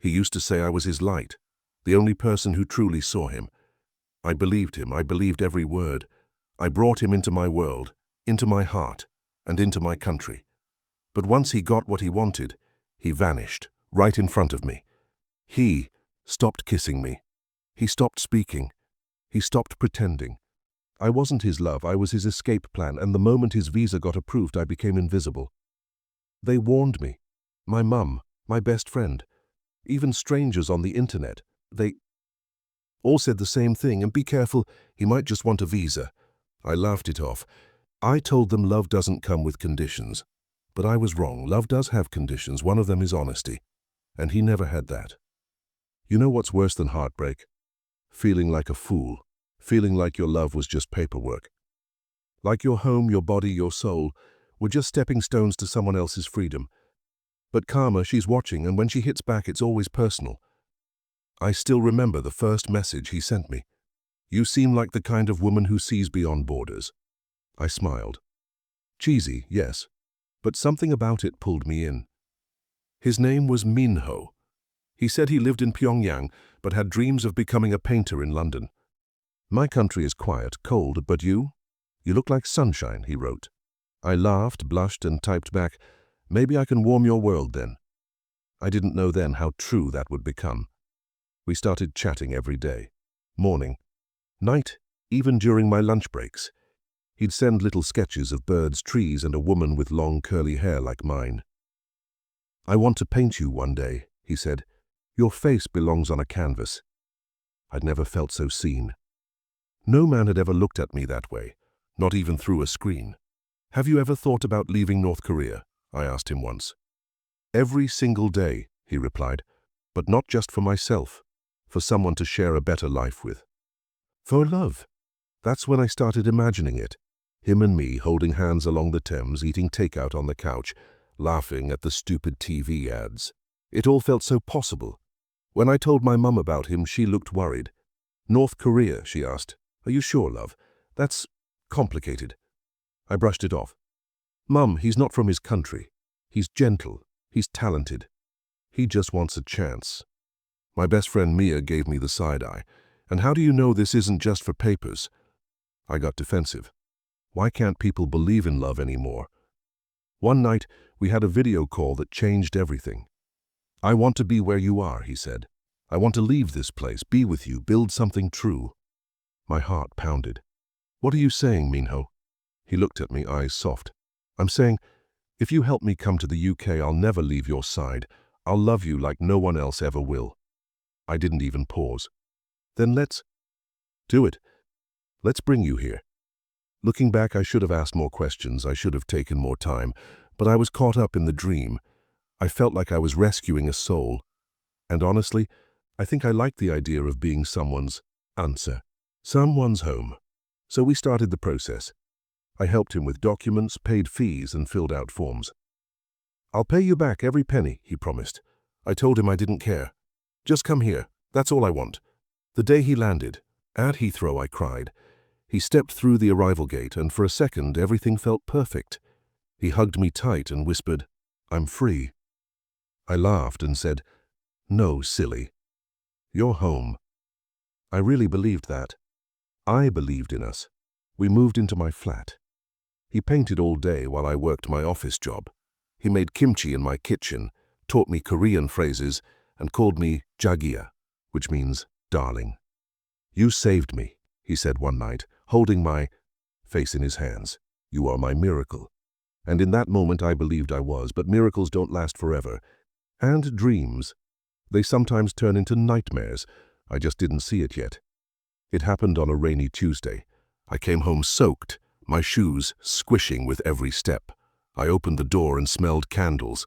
He used to say I was his light, the only person who truly saw him. I believed him. I believed every word. I brought him into my world, into my heart, and into my country. But once he got what he wanted, he vanished, right in front of me. He stopped kissing me. He stopped speaking. He stopped pretending. I wasn't his love, I was his escape plan, and the moment his visa got approved, I became invisible. They warned me. My mum, my best friend, even strangers on the internet, they all said the same thing, and be careful, he might just want a visa. I laughed it off. I told them love doesn't come with conditions. But I was wrong. Love does have conditions. One of them is honesty. And he never had that. You know what's worse than heartbreak? Feeling like a fool. Feeling like your love was just paperwork. Like your home, your body, your soul were just stepping stones to someone else's freedom. But karma, she's watching, and when she hits back, it's always personal. I still remember the first message he sent me. You seem like the kind of woman who sees beyond borders. I smiled. Cheesy, yes, but something about it pulled me in. His name was Minho. He said he lived in Pyongyang, but had dreams of becoming a painter in London. My country is quiet, cold, but you? You look like sunshine, he wrote. I laughed, blushed, and typed back, maybe I can warm your world then. I didn't know then how true that would become. We started chatting every day. Morning, night, even during my lunch breaks. He'd send little sketches of birds, trees, and a woman with long curly hair like mine. I want to paint you one day, he said. Your face belongs on a canvas. I'd never felt so seen. No man had ever looked at me that way, not even through a screen. Have you ever thought about leaving North Korea? I asked him once. Every single day, he replied, but not just for myself, for someone to share a better life with. For love. That's when I started imagining it. Him and me holding hands along the Thames, eating takeout on the couch, laughing at the stupid TV ads. It all felt so possible. When I told my mum about him, she looked worried. North Korea, she asked. Are you sure, love? That's complicated. I brushed it off. Mum, he's not from his country. He's gentle. He's talented. He just wants a chance. My best friend Mia gave me the side eye. And how do you know this isn't just for papers? I got defensive. Why can't people believe in love anymore? One night, we had a video call that changed everything. I want to be where you are, he said. I want to leave this place, be with you, build something true. My heart pounded. What are you saying, Minho? He looked at me, eyes soft. I'm saying, if you help me come to the UK, I'll never leave your side. I'll love you like no one else ever will. I didn't even pause. Then let's do it. Let's bring you here. Looking back, I should have asked more questions. I should have taken more time, but I was caught up in the dream. I felt like I was rescuing a soul. And honestly, I think I liked the idea of being someone's answer, someone's home. So we started the process. I helped him with documents, paid fees, and filled out forms. I'll pay you back every penny, he promised. I told him I didn't care. Just come here. That's all I want. The day he landed, at Heathrow, I cried. He stepped through the arrival gate, and for a second, everything felt perfect. He hugged me tight and whispered, I'm free. I laughed and said, no, silly. You're home. I really believed that. I believed in us. We moved into my flat. He painted all day while I worked my office job. He made kimchi in my kitchen, taught me Korean phrases, and called me Jagia, which means darling. You saved me, he said one night, holding my face in his hands. You are my miracle. And in that moment I believed I was, but miracles don't last forever. And dreams. They sometimes turn into nightmares. I just didn't see it yet. It happened on a rainy Tuesday. I came home soaked, my shoes squishing with every step. I opened the door and smelled candles.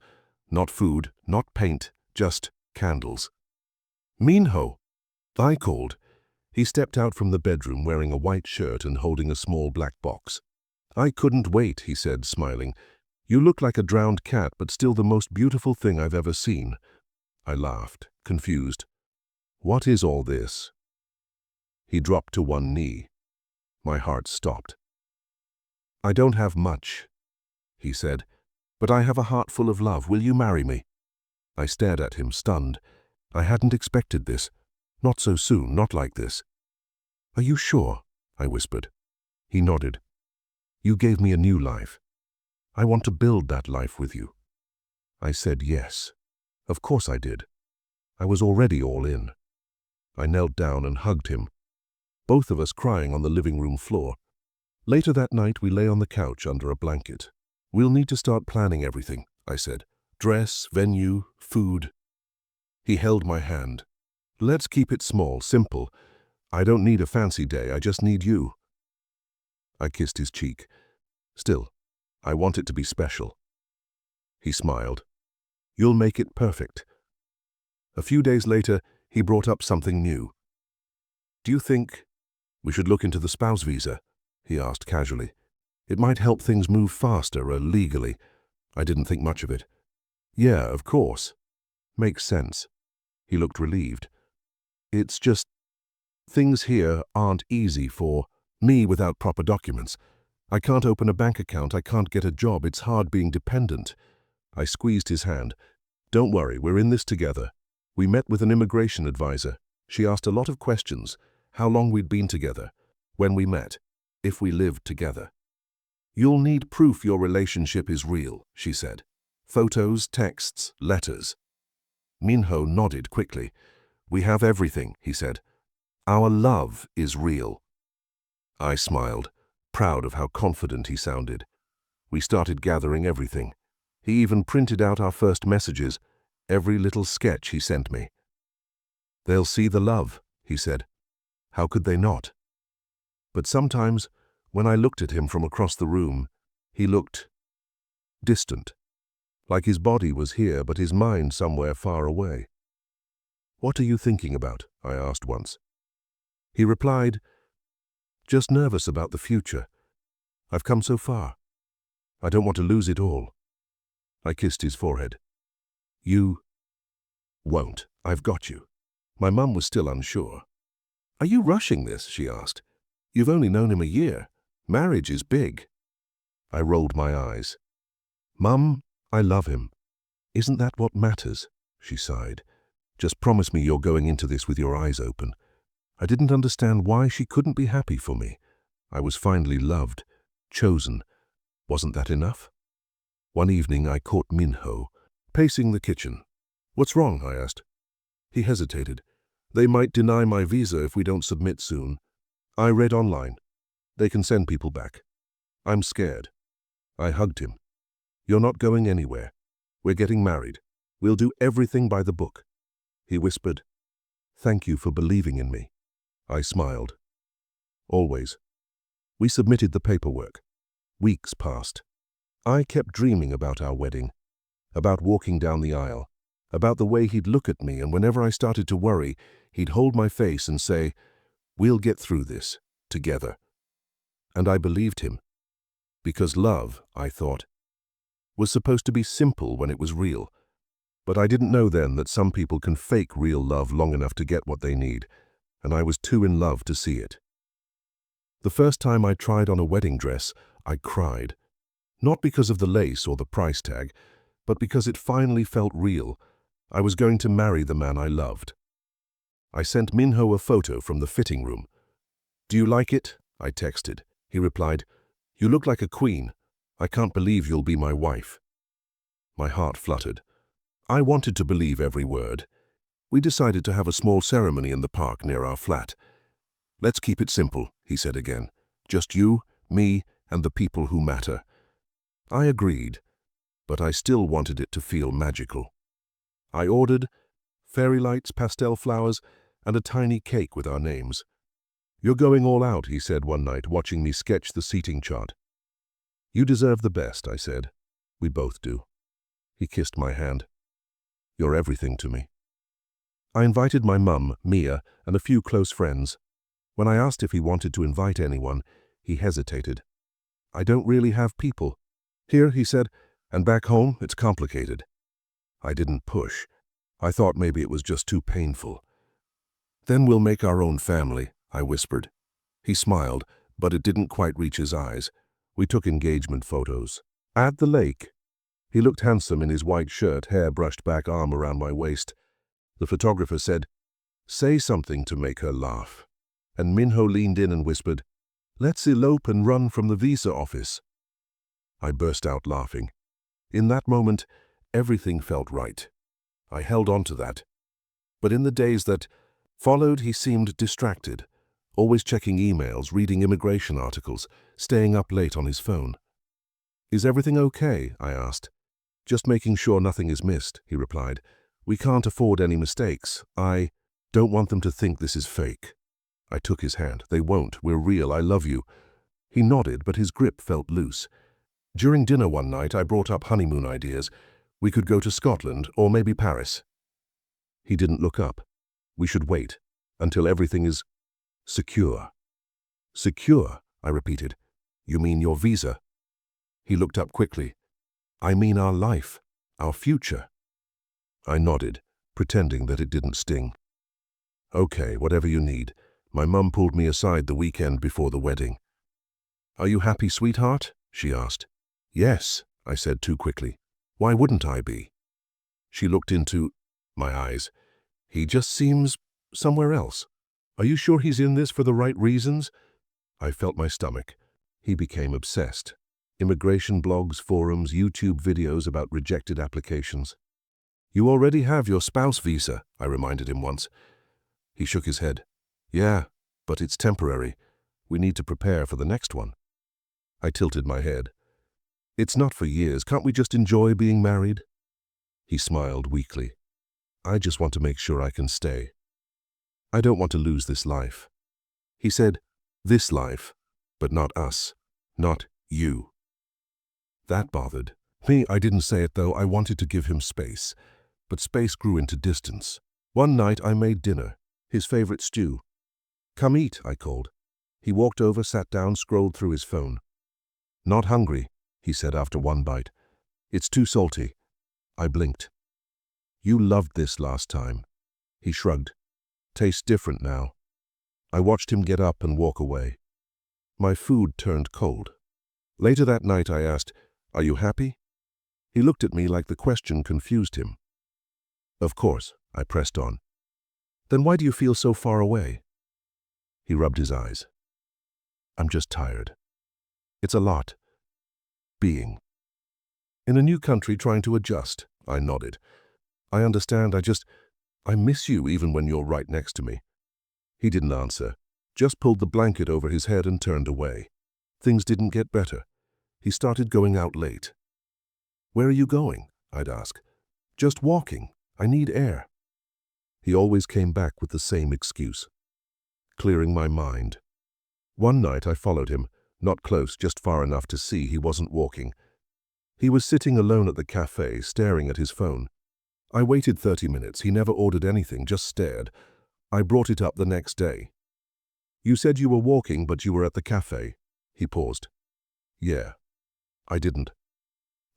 Not food, not paint, just candles. Minho, I called. He stepped out from the bedroom wearing a white shirt and holding a small black box. I couldn't wait, he said, smiling. You look like a drowned cat, but still the most beautiful thing I've ever seen. I laughed, confused. What is all this? He dropped to one knee. My heart stopped. I don't have much, he said, but I have a heart full of love. Will you marry me? I stared at him, stunned. I hadn't expected this. Not so soon, not like this. Are you sure? I whispered. He nodded. You gave me a new life. I want to build that life with you. I said yes. Of course I did. I was already all in. I knelt down and hugged him, both of us crying on the living room floor. Later that night, we lay on the couch under a blanket. We'll need to start planning everything, I said. Dress, venue, food. He held my hand. Let's keep it small, simple. I don't need a fancy day, I just need you. I kissed his cheek. Still, I want it to be special. He smiled. You'll make it perfect. A few days later, he brought up something new. Do you think we should look into the spouse visa? He asked casually. It might help things move faster, legally. I didn't think much of it. Yeah, of course. Makes sense. He looked relieved. It's just, things here aren't easy for me without proper documents. I can't open a bank account, I can't get a job, it's hard being dependent. I squeezed his hand. Don't worry, we're in this together. We met with an immigration advisor. She asked a lot of questions. How long we'd been together, when we met, if we lived together. You'll need proof your relationship is real, she said. Photos, texts, letters. Minho nodded quickly. We have everything, he said. Our love is real. I smiled, proud of how confident he sounded. We started gathering everything. He even printed out our first messages, every little sketch he sent me. They'll see the love, he said. How could they not? But sometimes, when I looked at him from across the room, he looked distant, like his body was here but his mind somewhere far away. What are you thinking about? I asked once. He replied, just nervous about the future. I've come so far. I don't want to lose it all. I kissed his forehead. You won't. I've got you. My mum was still unsure. Are you rushing this? She asked. You've only known him a year. Marriage is big. I rolled my eyes. Mum, I love him. Isn't that what matters? She sighed. Just promise me you're going into this with your eyes open. I didn't understand why she couldn't be happy for me. I was finally loved, chosen. Wasn't that enough? One evening I caught Minho pacing the kitchen. What's wrong? I asked. He hesitated. They might deny my visa if we don't submit soon. I read online. They can send people back. I'm scared. I hugged him. You're not going anywhere. We're getting married. We'll do everything by the book. He whispered, Thank you for believing in me. I smiled. Always. We submitted the paperwork. Weeks passed. I kept dreaming about our wedding, about walking down the aisle, about the way he'd look at me, and whenever I started to worry, he'd hold my face and say, We'll get through this, together. And I believed him. Because love, I thought, was supposed to be simple when it was real. But I didn't know then that some people can fake real love long enough to get what they need, and I was too in love to see it. The first time I tried on a wedding dress, I cried. Not because of the lace or the price tag, but because it finally felt real. I was going to marry the man I loved. I sent Minho a photo from the fitting room. Do you like it? I texted. He replied, You look like a queen. I can't believe you'll be my wife. My heart fluttered. I wanted to believe every word. We decided to have a small ceremony in the park near our flat. Let's keep it simple, he said again. Just you, me, and the people who matter. I agreed, but I still wanted it to feel magical. I ordered fairy lights, pastel flowers, and a tiny cake with our names. You're going all out, he said one night, watching me sketch the seating chart. You deserve the best, I said. We both do. He kissed my hand. You're everything to me. I invited my mum, Mia, and a few close friends. When I asked if he wanted to invite anyone, he hesitated. I don't really have people. Here, he said, and back home, it's complicated. I didn't push. I thought maybe it was just too painful. Then we'll make our own family, I whispered. He smiled, but it didn't quite reach his eyes. We took engagement photos. At the lake. He looked handsome in his white shirt, hair brushed back, arm around my waist. The photographer said, "Say something to make her laugh." And Minho leaned in and whispered, "Let's elope and run from the visa office." I burst out laughing. In that moment, everything felt right. I held on to that. But in the days that followed, he seemed distracted, always checking emails, reading immigration articles, staying up late on his phone. "Is everything okay?" I asked. "Just making sure nothing is missed," he replied. "We can't afford any mistakes. I don't want them to think this is fake." I took his hand. "They won't. We're real. I love you." He nodded, but his grip felt loose. During dinner one night, I brought up honeymoon ideas. We could go to Scotland or maybe Paris. He didn't look up. "We should wait until everything is secure." "Secure?" I repeated. "You mean your visa?" He looked up quickly. "I mean our life, our future." I nodded, pretending that it didn't sting. "Okay, whatever you need." My mum pulled me aside the weekend before the wedding. "Are you happy, sweetheart?" she asked. "Yes," I said too quickly. "Why wouldn't I be?" She looked into my eyes. "He just seems somewhere else. Are you sure he's in this for the right reasons?" I felt my stomach. He became obsessed. Immigration blogs, forums, YouTube videos about rejected applications. "You already have your spouse visa," I reminded him once. He shook his head. "Yeah, but it's temporary. We need to prepare for the next one." I tilted my head. "It's not for years. Can't we just enjoy being married?" He smiled weakly. "I just want to make sure I can stay. I don't want to lose this life." He said, "This life, but not us, not you." That bothered me. I didn't say it, though. I wanted to give him space, but space grew into distance. One night I made dinner, his favorite stew. "Come eat," I called. He walked over, sat down, scrolled through his phone. "Not hungry," he said after one bite. "It's too salty." I blinked. "You loved this last time." He shrugged. "Tastes different now." I watched him get up and walk away. My food turned cold. Later that night I asked, "Are you happy?" He looked at me like the question confused him. "Of course," I pressed on. "Then why do you feel so far away?" He rubbed his eyes. "I'm just tired. It's a lot. Being in a new country, trying to adjust." I nodded. "I understand. I miss you even when you're right next to me." He didn't answer, just pulled the blanket over his head and turned away. Things didn't get better. He started going out late. "Where are you going?" I'd ask. "Just walking. I need air." He always came back with the same excuse. "Clearing my mind." One night I followed him, not close, just far enough to see he wasn't walking. He was sitting alone at the cafe, staring at his phone. I waited 30 minutes. He never ordered anything, just stared. I brought it up the next day. "You said you were walking, but you were at the cafe." He paused. "Yeah." I didn't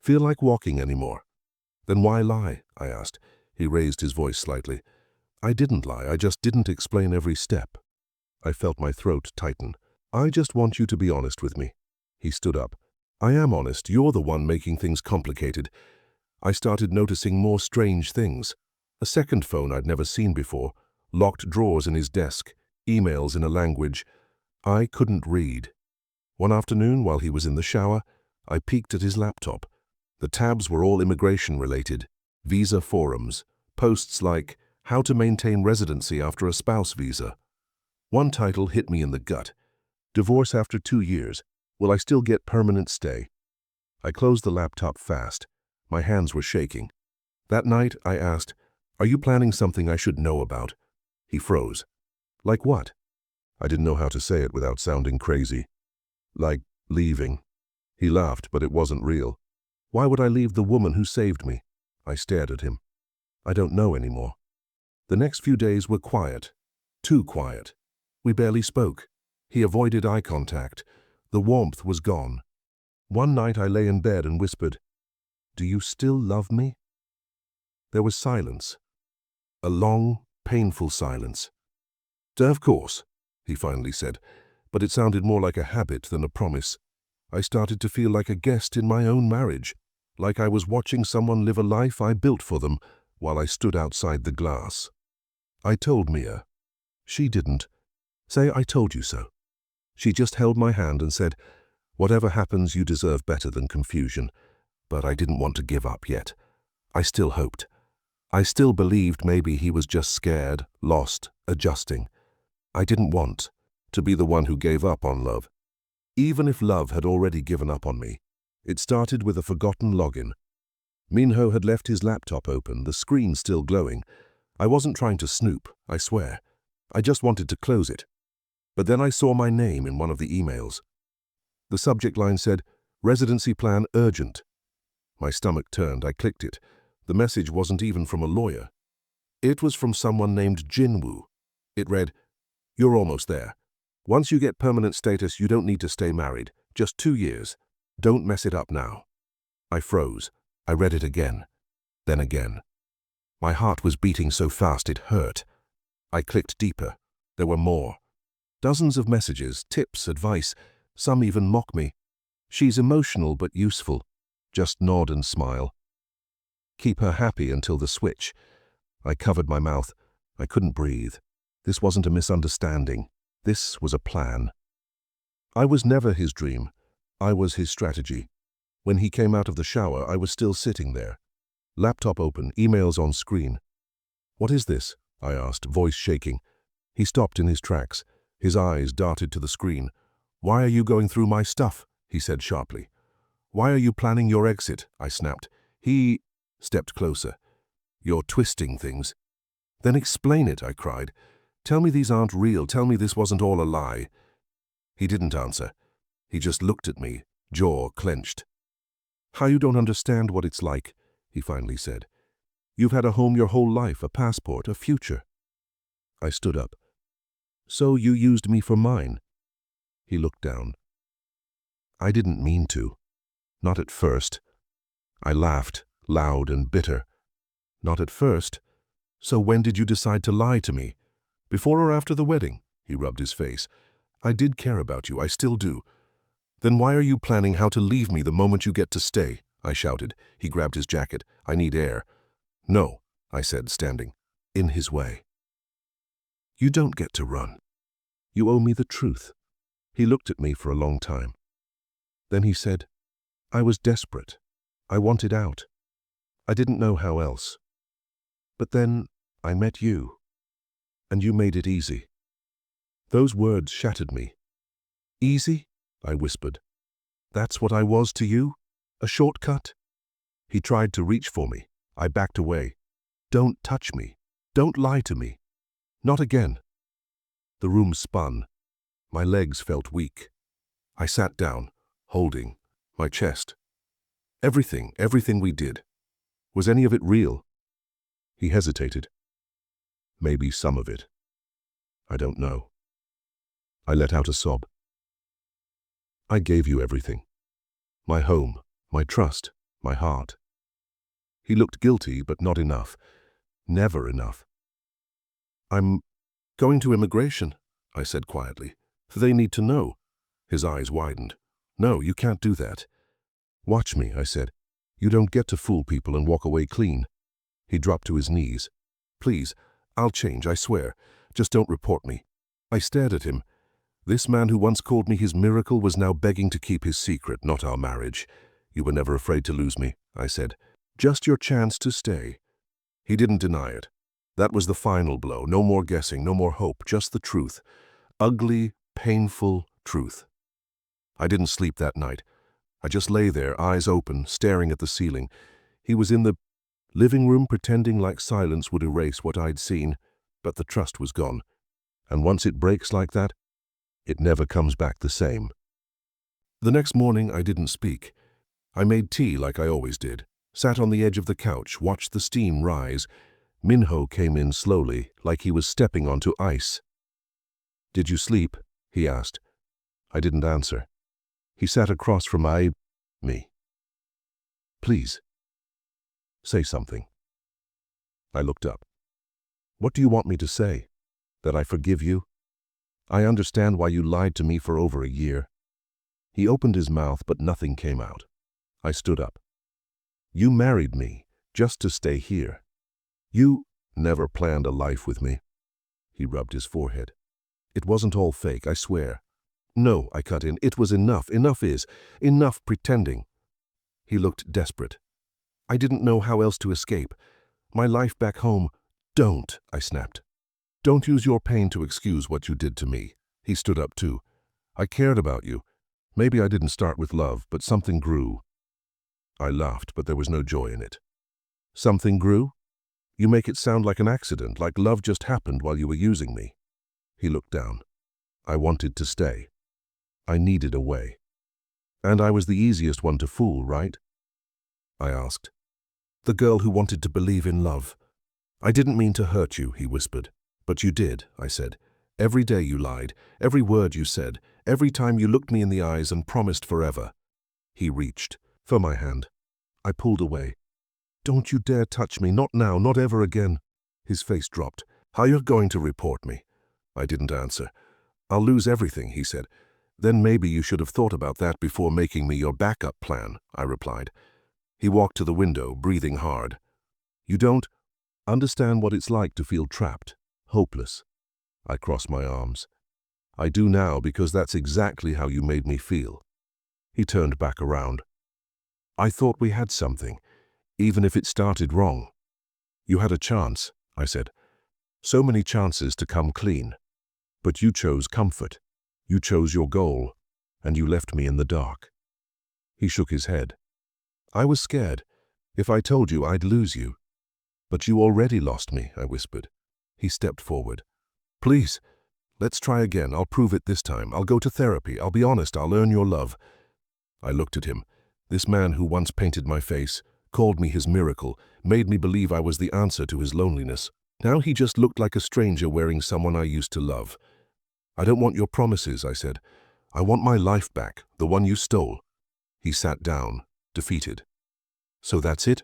feel like walking anymore. "Then why lie?" I asked. He raised his voice slightly. "I didn't lie. I just didn't explain every step." I felt my throat tighten. "I just want you to be honest with me." He stood up. "I am honest. You're the one making things complicated." I started noticing more strange things. A second phone I'd never seen before, locked drawers in his desk, emails in a language I couldn't read. One afternoon, while he was in the shower, I peeked at his laptop. The tabs were all immigration-related, visa forums, posts like "How to maintain residency after a spouse visa." One title hit me in the gut. "Divorce after 2 years. Will I still get permanent stay?" I closed the laptop fast. My hands were shaking. That night, I asked, "Are you planning something I should know about?" He froze. "Like what?" I didn't know how to say it without sounding crazy. "Like leaving." He laughed, but it wasn't real. "Why would I leave the woman who saved me?" I stared at him. "I don't know anymore." The next few days were quiet. Too quiet. We barely spoke. He avoided eye contact. The warmth was gone. One night I lay in bed and whispered, "Do you still love me?" There was silence. A long, painful silence. "Of course," he finally said, but it sounded more like a habit than a promise. I started to feel like a guest in my own marriage, like I was watching someone live a life I built for them, while I stood outside the glass. I told Mia. She didn't say I told you so. She just held my hand and said, "Whatever happens, you deserve better than confusion." But I didn't want to give up yet. I still hoped. I still believed maybe he was just scared, lost, adjusting. I didn't want to be the one who gave up on love. Even if love had already given up on me. It started with a forgotten login. Minho had left his laptop open, the screen still glowing. I wasn't trying to snoop, I swear. I just wanted to close it. But then I saw my name in one of the emails. The subject line said, "Residency plan urgent." My stomach turned. I clicked it. The message wasn't even from a lawyer. It was from someone named Jinwoo. It read, "You're almost there. Once you get permanent status, you don't need to stay married. Just 2 years. Don't mess it up now." I froze. I read it again. Then again. My heart was beating so fast it hurt. I clicked deeper. There were more. Dozens of messages, tips, advice. Some even mock me. "She's emotional but useful. Just nod and smile. Keep her happy until the switch." I covered my mouth. I couldn't breathe. This wasn't a misunderstanding. This was a plan. I was never his dream. I was his strategy. When he came out of the shower, I was still sitting there. Laptop open, emails on screen. "What is this?" I asked, voice shaking. He stopped in his tracks. His eyes darted to the screen. "Why are you going through my stuff?" he said sharply. "Why are you planning your exit?" I snapped. He stepped closer. "You're twisting things." "Then explain it," I cried. "Tell me these aren't real. Tell me this wasn't all a lie." He didn't answer. He just looked at me, jaw clenched. "How you don't understand what it's like," he finally said. "You've had a home your whole life, a passport, a future." I stood up. "So you used me for mine?" He looked down. "I didn't mean to. Not at first." I laughed, loud and bitter. "Not at first? So when did you decide to lie to me? Before or after the wedding?" He rubbed his face. "I did care about you, I still do." "Then why are you planning how to leave me the moment you get to stay?" I shouted. He grabbed his jacket. "I need air." "No," I said, standing in his way. "You don't get to run. You owe me the truth." He looked at me for a long time. Then he said, "I was desperate. I wanted out. I didn't know how else. But then I met you, and you made it easy." Those words shattered me. "Easy?" I whispered. "That's what I was to you? A shortcut?" He tried to reach for me. I backed away. "Don't touch me. Don't lie to me. Not again." The room spun. My legs felt weak. I sat down, holding my chest. Everything we did. Was any of it real? He hesitated. "Maybe some of it. I don't know." I let out a sob. "I gave you everything. My home, my trust, my heart." He looked guilty, but not enough. Never enough. "I'm going to immigration," I said quietly. "They need to know." His eyes widened. "No, you can't do that." "Watch me," I said. "You don't get to fool people and walk away clean." He dropped to his knees. "Please, I'll change, I swear. Just don't report me." I stared at him. This man who once called me his miracle was now begging to keep his secret, not our marriage. "You were never afraid to lose me," I said. "Just your chance to stay." He didn't deny it. That was the final blow. No more guessing, no more hope, just the truth. Ugly, painful truth. I didn't sleep that night. I just lay there, eyes open, staring at the ceiling. He was in the living room pretending like silence would erase what I'd seen, but the trust was gone. And once it breaks like that, it never comes back the same. The next morning I didn't speak. I made tea like I always did, sat on the edge of the couch, watched the steam rise. Minho came in slowly, like he was stepping onto ice. "Did you sleep?" he asked. I didn't answer. He sat across from me. "Please, say something." I looked up. "What do you want me to say? That I forgive you? I understand why you lied to me for over a year." He opened his mouth, but nothing came out. I stood up. "You married me just to stay here. You never planned a life with me. He rubbed his forehead. It wasn't all fake, I swear. No, I cut in. It was enough. Enough is. Enough pretending. He looked desperate. I didn't know how else to escape. My life back home. Don't, I snapped. Don't use your pain to excuse what you did to me. He stood up too. I cared about you. Maybe I didn't start with love, but something grew. I laughed, but there was no joy in it. Something grew? You make it sound like an accident, like love just happened while you were using me. He looked down. I wanted to stay. I needed a way. And I was the easiest one to fool, right? I asked. The girl who wanted to believe in love. I didn't mean to hurt you, he whispered. But you did, I said. Every day you lied, every word you said, every time you looked me in the eyes and promised forever. He reached for my hand. I pulled away. Don't you dare touch me, not now, not ever again. His face dropped. How you're going to report me? I didn't answer. I'll lose everything, he said. Then maybe you should have thought about that before making me your backup plan, I replied. He walked to the window, breathing hard. You don't understand what it's like to feel trapped, hopeless. I crossed my arms. I do now because that's exactly how you made me feel. He turned back around. I thought we had something, even if it started wrong. You had a chance, I said. So many chances to come clean. But you chose comfort. You chose your goal, and you left me in the dark. He shook his head. I was scared. If I told you, I'd lose you. But you already lost me, I whispered. He stepped forward. Please, let's try again. I'll prove it this time. I'll go to therapy. I'll be honest. I'll earn your love. I looked at him. This man who once painted my face, called me his miracle, made me believe I was the answer to his loneliness. Now he just looked like a stranger wearing someone I used to love. I don't want your promises, I said. I want my life back, the one you stole. He sat down, defeated. So that's it?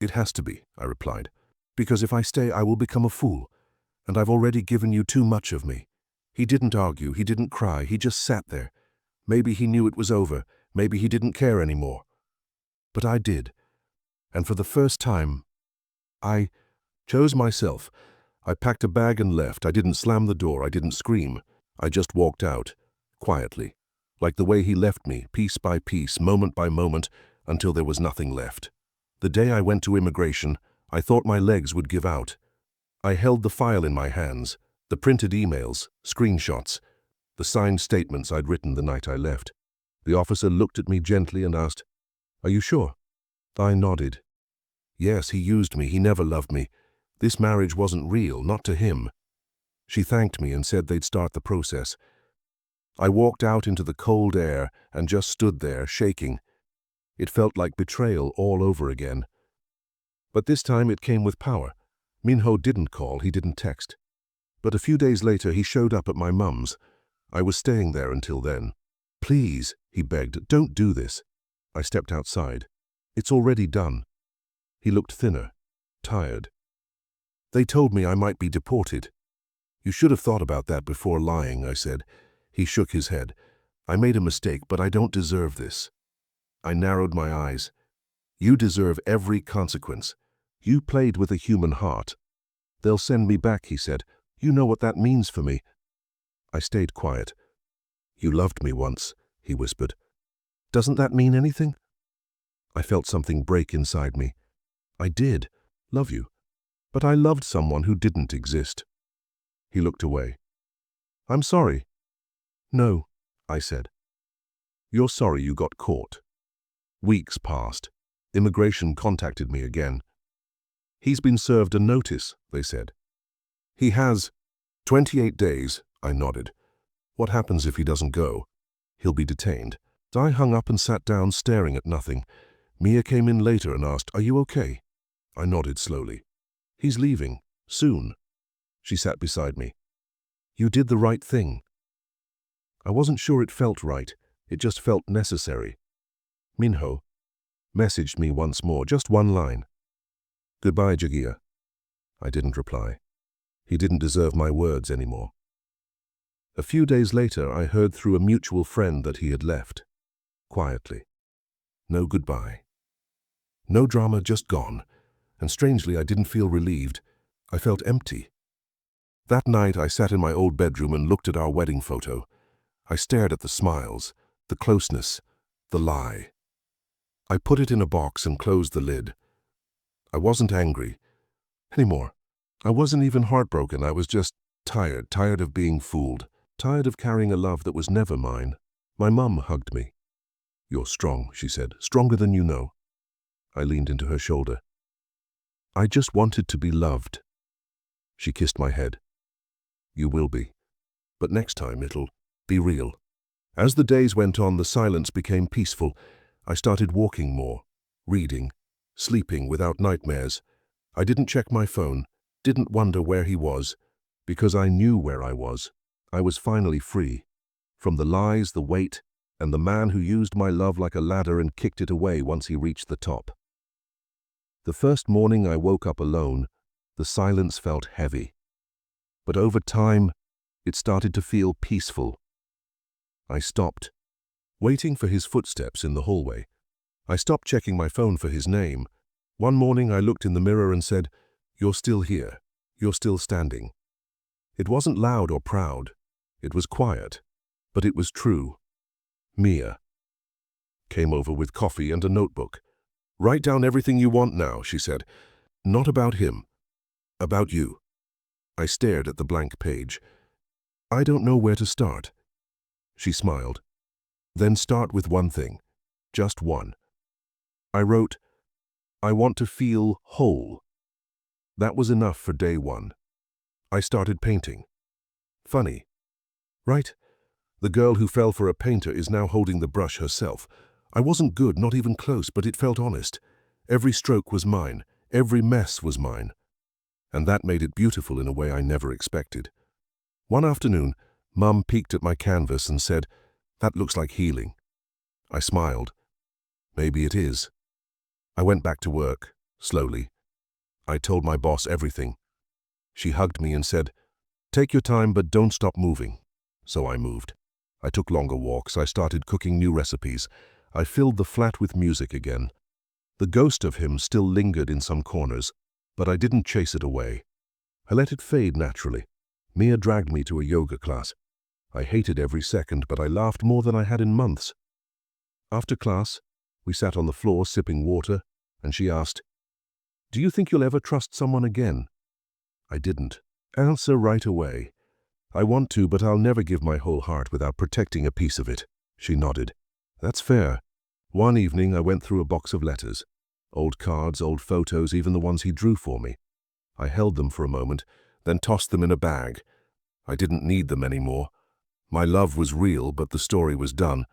It has to be, I replied. Because if I stay, I will become a fool. And I've already given you too much of me. He didn't argue, he didn't cry, he just sat there. Maybe he knew it was over, maybe he didn't care anymore. But I did. And for the first time, I chose myself. I packed a bag and left. I didn't slam the door, I didn't scream. I just walked out, quietly, like the way he left me, piece by piece, moment by moment, until there was nothing left. The day I went to immigration, I thought my legs would give out. I held the file in my hands, the printed emails, screenshots, the signed statements I'd written the night I left. The officer looked at me gently and asked, Are you sure? I nodded. Yes, he used me, he never loved me. This marriage wasn't real, not to him. She thanked me and said they'd start the process. I walked out into the cold air and just stood there, shaking. It felt like betrayal all over again. But this time it came with power. Minho didn't call, he didn't text. But a few days later he showed up at my mum's. I was staying there until then. Please, he begged, don't do this. I stepped outside. It's already done. He looked thinner, tired. They told me I might be deported. You should have thought about that before lying, I said. He shook his head. I made a mistake, but I don't deserve this. I narrowed my eyes. You deserve every consequence. You played with a human heart. They'll send me back, he said. You know what that means for me. I stayed quiet. You loved me once, he whispered. Doesn't that mean anything? I felt something break inside me. I did love you, but I loved someone who didn't exist. He looked away. I'm sorry. No, I said. You're sorry you got caught. Weeks passed. Immigration contacted me again. He's been served a notice, they said. He has 28 days, I nodded. What happens if he doesn't go? He'll be detained. I hung up and sat down staring at nothing. Mia came in later and asked, Are you okay? I nodded slowly. He's leaving, soon. She sat beside me. You did the right thing. I wasn't sure it felt right. It just felt necessary. Minho messaged me once more, just one line. Goodbye, Jagia. I didn't reply. He didn't deserve my words anymore. A few days later, I heard through a mutual friend that he had left. Quietly. No goodbye. No drama, just gone. and strangely I didn't feel relieved. I felt empty. That night I sat in my old bedroom and looked at our wedding photo. I stared at the smiles, the closeness, the lie. I put it in a box and closed the lid. I wasn't angry anymore. I wasn't even heartbroken. I was just tired of being fooled, tired of carrying a love that was never mine. My mum hugged me. "You're strong," she said, "stronger than you know." I leaned into her shoulder. "I just wanted to be loved." She kissed my head. "You will be. But next time it'll be real." As the days went on, the silence became peaceful. I started walking more, reading, sleeping without nightmares. I didn't check my phone, didn't wonder where he was, because I knew where I was. I was finally free from the lies, the weight, and the man who used my love like a ladder and kicked it away once he reached the top. The first morning I woke up alone, the silence felt heavy. But over time, it started to feel peaceful. I stopped, waiting for his footsteps in the hallway. I stopped checking my phone for his name. One morning I looked in the mirror and said, "You're still here. You're still standing." It wasn't loud or proud. It was quiet, but it was true. Mia came over with coffee and a notebook. "Write down everything you want now," she said. "Not about him. About you." I stared at the blank page. "I don't know where to start." She smiled. "Then start with one thing. Just one." I wrote, "I want to feel whole." That was enough for day one. I started painting. Funny, right? The girl who fell for a painter is now holding the brush herself. I wasn't good, not even close, but it felt honest. Every stroke was mine. Every mess was mine. And that made it beautiful in a way I never expected. One afternoon, Mum peeked at my canvas and said, "That looks like healing." I smiled. "Maybe it is." I went back to work, slowly. I told my boss everything. She hugged me and said, "Take your time, but don't stop moving." So I moved. I took longer walks. I started cooking new recipes. I filled the flat with music again. The ghost of him still lingered in some corners, but I didn't chase it away. I let it fade naturally. Mia dragged me to a yoga class. I hated every second, but I laughed more than I had in months. After class, we sat on the floor sipping water, and she asked, "Do you think you'll ever trust someone again?" I didn't answer right away. "I want to, but I'll never give my whole heart without protecting a piece of it." She nodded. "That's fair." One evening I went through a box of letters. Old cards, old photos, even the ones he drew for me. I held them for a moment, then tossed them in a bag. I didn't need them anymore. My love was real, but the story was done.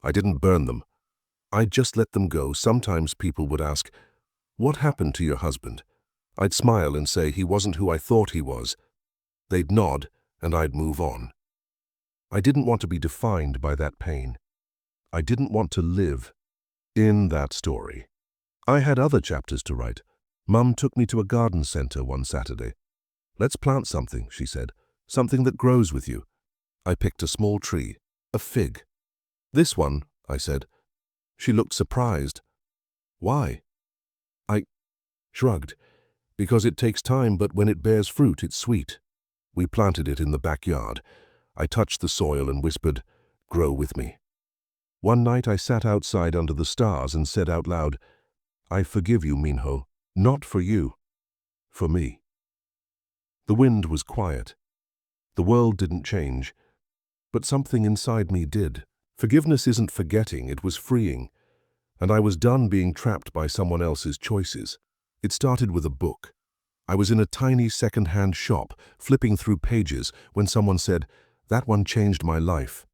I didn't burn them. I just let them go. Sometimes people would ask, "What happened to your husband?" I'd smile and say he wasn't who I thought he was. They'd nod, and I'd move on. I didn't want to be defined by that pain. I didn't want to live in that story. I had other chapters to write. Mum took me to a garden center one Saturday. "Let's plant something," she said. "Something that grows with you." I picked a small tree, a fig. "This one," I said. She looked surprised. "Why?" I shrugged. "Because it takes time, but when it bears fruit, it's sweet." We planted it in the backyard. I touched the soil and whispered, "Grow with me." One night I sat outside under the stars and said out loud, "I forgive you, Minho. Not for you, for me." The wind was quiet. The world didn't change, but something inside me did. Forgiveness isn't forgetting, it was freeing. And I was done being trapped by someone else's choices. It started with a book. I was in a tiny second-hand shop, flipping through pages, when someone said, "That one changed my life."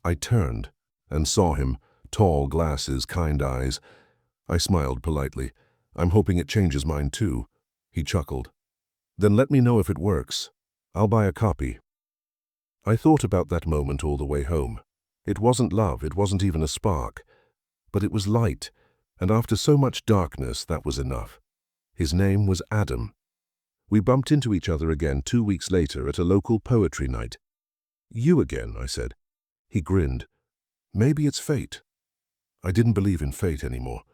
I turned and saw him, tall glasses, kind eyes. I smiled politely. "I'm hoping it changes mine too." He chuckled. "Then let me know if it works. I'll buy a copy." I thought about that moment all the way home. It wasn't love, it wasn't even a spark. But it was light, and after so much darkness, that was enough. His name was Adam. We bumped into each other again 2 weeks later at a local poetry night. "You again," I said. He grinned. "Maybe it's fate." I didn't believe in fate anymore,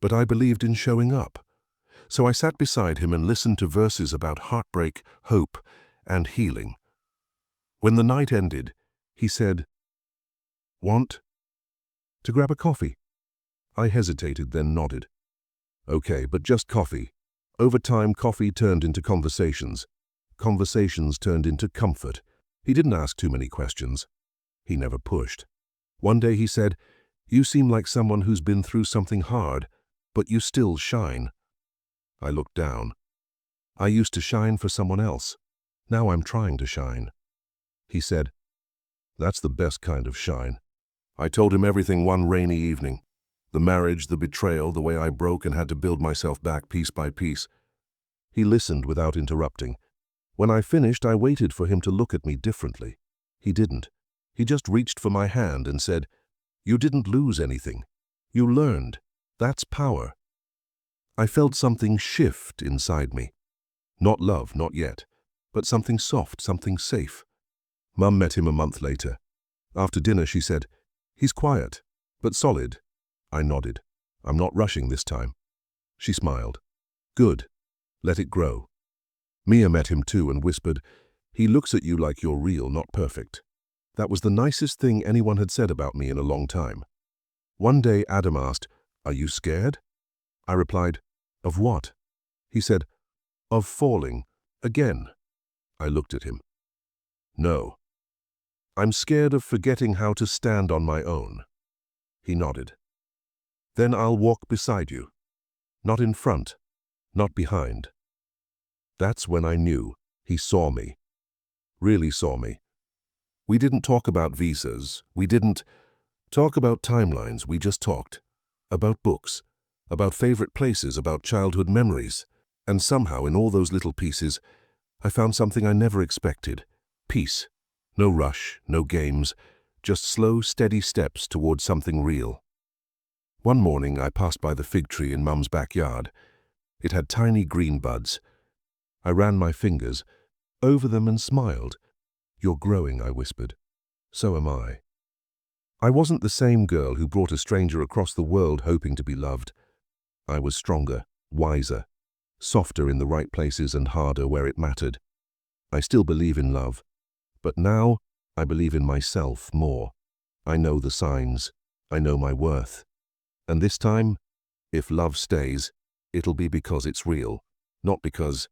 but I believed in showing up. So I sat beside him and listened to verses about heartbreak, hope, and healing. When the night ended, he said, "Want to grab a coffee?" I hesitated, then nodded. "Okay, but just coffee." Over time, coffee turned into conversations. Conversations turned into comfort. He didn't ask too many questions. He never pushed. One day he said, "You seem like someone who's been through something hard, but you still shine." I looked down. I used to shine for someone else. Now I'm trying to shine. He said, "That's the best kind of shine." I told him everything one rainy evening. The marriage, the betrayal, the way I broke and had to build myself back piece by piece. He listened without interrupting. When I finished, I waited for him to look at me differently. He didn't. He just reached for my hand and said, "You didn't lose anything. You learned. That's power." I felt something shift inside me. Not love, not yet, but something soft, something safe. Mum met him a month later. After dinner, she said, "He's quiet, but solid." I nodded. "I'm not rushing this time." She smiled. "Good. Let it grow." Mia met him too and whispered, "He looks at you like you're real, not perfect." That was the nicest thing anyone had said about me in a long time. One day Adam asked, "Are you scared?" I replied, "Of what?" He said, "Of falling. Again." I looked at him. "No. I'm scared of forgetting how to stand on my own." He nodded. "Then I'll walk beside you. Not in front, not behind." That's when I knew he saw me. Really saw me. We didn't talk about visas. We didn't talk about timelines. We just talked. About books. About favorite places. About childhood memories. And somehow, in all those little pieces, I found something I never expected. Peace. No rush, no games. Just slow, steady steps towards something real. One morning, I passed by the fig tree in Mum's backyard. It had tiny green buds. I ran my fingers over them and smiled. "You're growing," I whispered. "So am I." I wasn't the same girl who brought a stranger across the world hoping to be loved. I was stronger, wiser, softer in the right places and harder where it mattered. I still believe in love, but now I believe in myself more. I know the signs. I know my worth. And this time, if love stays, it'll be because it's real, not because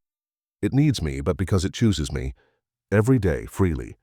it needs me, but because it chooses me, every day, freely.